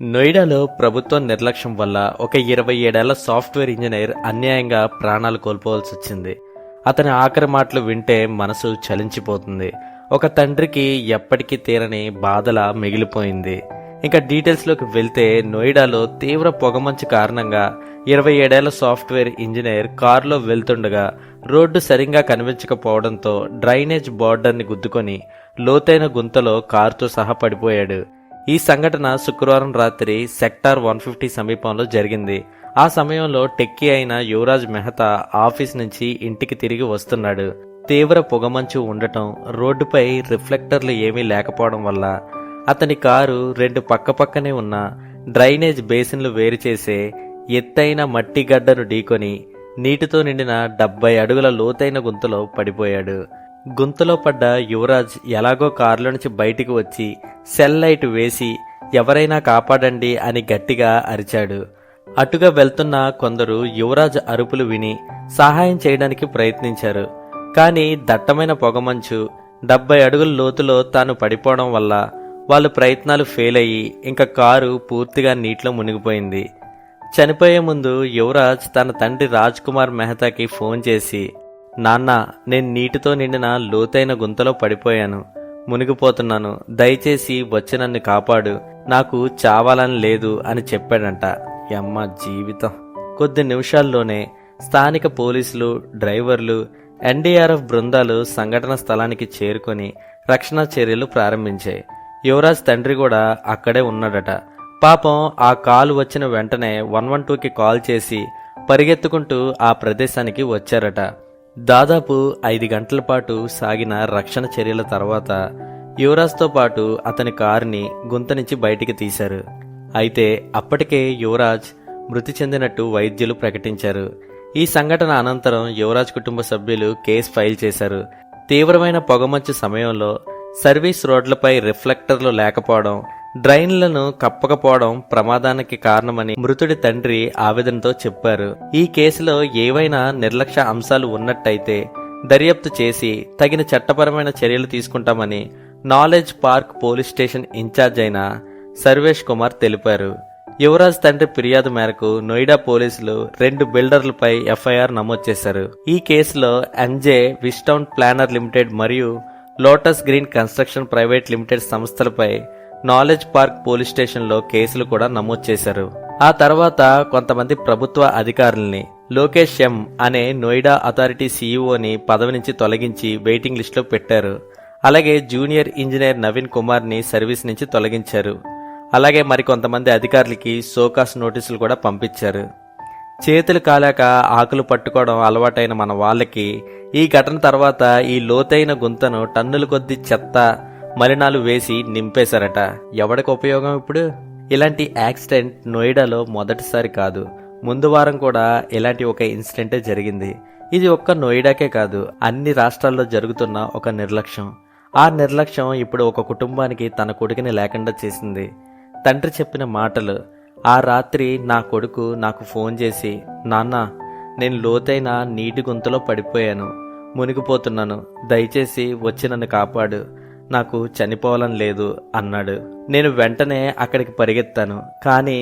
నోయిడాలో ప్రభుత్వం నిర్లక్ష్యం వల్ల ఒక 27 ఏళ్ల సాఫ్ట్వేర్ ఇంజనీర్ అన్యాయంగా ప్రాణాలు కోల్పోవాల్సి వచ్చింది. అతని ఆఖరి మాటలు వింటే మనసు చలించిపోతుంది. ఒక తండ్రికి ఎప్పటికీ తీరని బాధలా మిగిలిపోయింది. ఇంకా డీటెయిల్స్లోకి వెళ్తే నోయిడాలో తీవ్ర పొగమంచు కారణంగా 27 ఏళ్ల సాఫ్ట్వేర్ ఇంజనీర్ కారులో వెళ్తుండగా రోడ్డు సరిగ్గా కనిపించకపోవడంతో డ్రైనేజ్ బోర్డర్ని గుద్దుకొని లోతైన గుంతలో కారుతో సహా పడిపోయాడు. ఈ సంఘటన శుక్రవారం రాత్రి సెక్టార్ 150 సమీపంలో జరిగింది. ఆ సమయంలో టెక్కీ అయిన యువరాజ్ మెహతా ఆఫీస్ నుంచి ఇంటికి తిరిగి వస్తున్నాడు. తీవ్ర పొగమంచు ఉండటం, రోడ్డుపై రిఫ్లెక్టర్లు ఏమీ లేకపోవడం వల్ల అతని కారు రెండు పక్కపక్కనే ఉన్న డ్రైనేజ్ బేసిన్లు వేరు చేసే ఎత్తైన మట్టి గడ్డను ఢీకొని నీటితో నిండిన 70 అడుగుల లోతైన గుంతలో పడిపోయాడు. గుంతలో పడ్డ యువరాజ్ ఎలాగో కారులో నుంచి బయటికి వచ్చి సెల్ లైట్ వేసి ఎవరైనా కాపాడండి అని గట్టిగా అరిచాడు. అటుగా వెళ్తున్న కొందరు యువరాజ్ అరుపులు విని సహాయం చేయడానికి ప్రయత్నించారు. కానీ దట్టమైన పొగమంచు 70 అడుగుల లోతులో తాను పడిపోవడం వల్ల వాళ్ళ ప్రయత్నాలు ఫెయిల్ అయ్యి ఇంకా కారు పూర్తిగా నీటిలో మునిగిపోయింది. చనిపోయే ముందు యువరాజ్ తన తండ్రి రాజ్ కుమార్ మెహతాకి ఫోన్ చేసి, నాన్న, నేను నీటితో నిండిన లోతైన గుంతలో పడిపోయాను, మునిగిపోతున్నాను, దయచేసి వచ్చి నన్ను కాపాడు, నాకు చావాలని లేదు అని చెప్పాడంట. యమ్మ జీవితం. కొద్ది నిమిషాల్లోనే స్థానిక పోలీసులు, డ్రైవర్లు, ఎన్డీఆర్ఎఫ్ బృందాలు సంఘటన స్థలానికి చేరుకొని రక్షణ చర్యలు ప్రారంభించాయి. యువరాజ్ తండ్రి కూడా అక్కడే ఉన్నాడట. పాపం ఆ కాల్ వచ్చిన వెంటనే 112కి కాల్ చేసి పరిగెత్తుకుంటూ ఆ ప్రదేశానికి వచ్చారట. దాదాపు 5 గంటల పాటు సాగిన రక్షణ చర్యల తర్వాత యువరాజ్తో పాటు అతని కారుని గుంత నుంచి బయటికి తీశారు. అయితే అప్పటికే యువరాజ్ మృతి చెందినట్టు వైద్యులు ప్రకటించారు. ఈ సంఘటన అనంతరం యువరాజ్ కుటుంబ సభ్యులు కేసు ఫైల్ చేశారు. తీవ్రమైన పొగమంచు సమయంలో సర్వీస్ రోడ్లపై రిఫ్లెక్టర్లు లేకపోవడం, డ్రైన్లను కప్పకపోవడం ప్రమాదానికి కారణమని మృతుడి తండ్రి ఆవేదనతో చెప్పారు. ఈ కేసులో ఏవైనా నిర్లక్ష్య అంశాలు ఉన్నట్టయితే దర్యాప్తు చేసి తగిన చట్టపరమైన చర్యలు తీసుకుంటామని knowledge park police station incharge అయిన సర్వేష్ కుమార్ తెలిపారు. యువరాజ్ తండ్రి ఫిర్యాదు మేరకు నోయిడా పోలీసులు 2 బిల్డర్లపై ఎఫ్ఐఆర్ నమోదు చేశారు. ఈ కేసులో ఎన్జే విస్టౌన్ ప్లానర్ లిమిటెడ్ మరియు lotus green construction private limited సంస్థలపై నాలెడ్జ్ పార్క్ పోలీస్ స్టేషన్లో కేసులు కూడా నమోదు చేశారు. ఆ తర్వాత కొంతమంది ప్రభుత్వ అధికారుల్ని లోకేష్ ఎం అనే నోయిడా అథారిటీ సీఈఓని పదవి నుంచి తొలగించి వెయిటింగ్ లిస్టులో పెట్టారు. అలాగే జూనియర్ ఇంజనీర్ నవీన్ కుమార్ని సర్వీస్ నుంచి తొలగించారు. అలాగే మరికొంతమంది అధికారులకి సోకాస్ నోటీసులు కూడా పంపించారు. చేతులు కాలాక ఆకులు పట్టుకోవడం అలవాటైన మన వాళ్ళకి ఈ ఘటన తర్వాత ఈ లోతైన గుంతను టన్నుల కొద్ది చెత్త, మలినాలు వేసి నింపేశారట. ఎవడికి ఉపయోగం ఇప్పుడు? ఇలాంటి యాక్సిడెంట్ నోయిడాలో మొదటిసారి కాదు. ముందు వారం కూడా ఇలాంటి ఒక ఇన్సిడెంటే జరిగింది. ఇది ఒక్క నోయిడాకే కాదు, అన్ని రాష్ట్రాల్లో జరుగుతున్న ఒక నిర్లక్ష్యం. ఆ నిర్లక్ష్యం ఇప్పుడు ఒక కుటుంబానికి తన కొడుకుని లేకుండా చేసింది. తండ్రి చెప్పిన మాటలు. ఆ రాత్రి నా కొడుకు నాకు ఫోన్ చేసి, నాన్న, నేను లోతైన నీటి గుంతలో పడిపోయాను, మునిగిపోతున్నాను, దయచేసి వచ్చి నన్ను కాపాడు, నాకు చనిపోవాలని లేదు అన్నాడు. నేను వెంటనే అక్కడికి పరిగెత్తాను. కానీ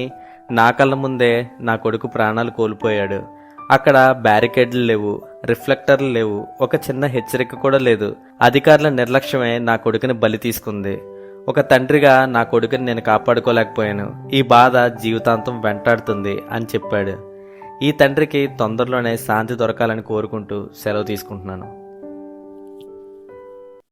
నా కళ్ళ ముందే నా కొడుకు ప్రాణాలు కోల్పోయాడు. అక్కడ బ్యారికేడ్లు లేవు, రిఫ్లెక్టర్లు లేవు, ఒక చిన్న హెచ్చరిక కూడా లేదు. అధికారుల నిర్లక్ష్యమే నా కొడుకుని బలి తీసుకుంది. ఒక తండ్రిగా నా కొడుకుని నేను కాపాడుకోలేకపోయాను. ఈ బాధ జీవితాంతం వెంటాడుతుంది అని చెప్పాడు. ఈ తండ్రికి తొందరలోనే శాంతి దొరకాలని కోరుకుంటూ సెలవు తీసుకుంటున్నాను.